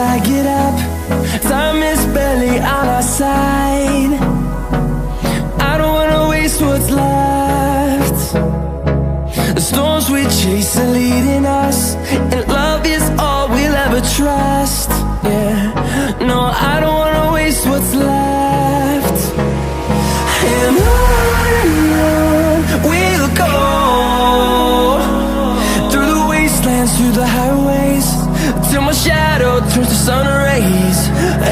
I get up. Time is barely on our side. I don't wanna waste what's left. The storms we chase are leading us, and love is all we'll ever trust. Yeah, no, I don't wanna waste what's left. And on we'll go, through the wastelands, through the highways, till my shadow turns to sun rays.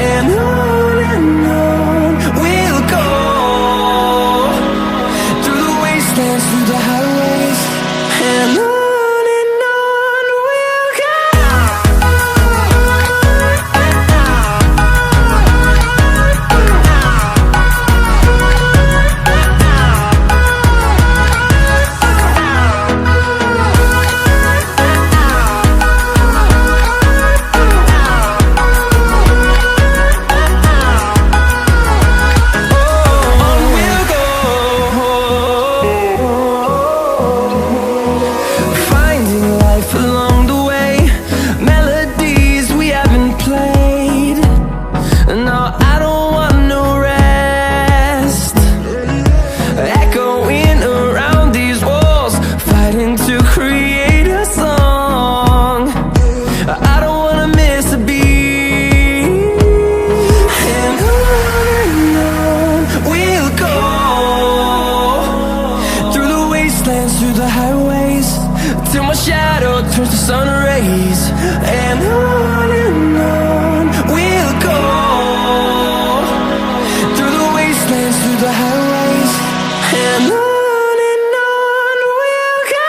And on we'll go, through the wastelands, through the highways, and on we'll go. Through the highways, till my shadow turns to sun rays. And on we'll go, through the wastelands, through the highways, and on we'll go.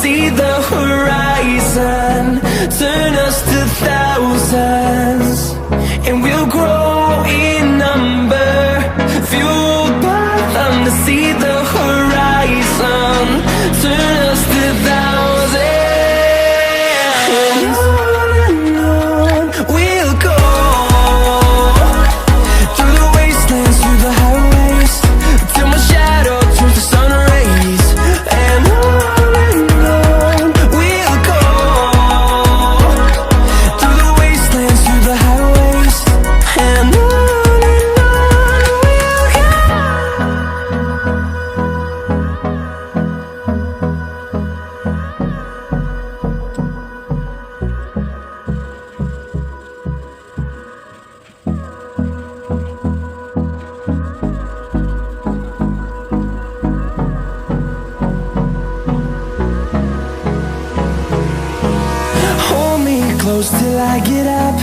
See the horizon turn us to thousands, and we'll grow in number, fueled by them. To see the horizon turn us to thousands, and on we'll go, through the wastelands, through the highways, till my shadow turns to sun rays. And close till I get up.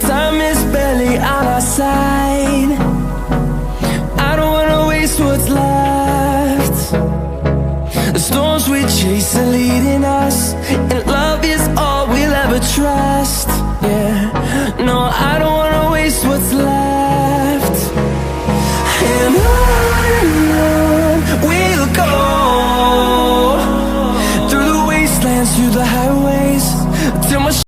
Time is barely on our side. I don't wanna waste what's left. The storms we chase are leading us, and love is all we'll ever trust. Yeah, no, I don't wanna waste what's left. And on we'll go, through the wastelands, through the highways, till my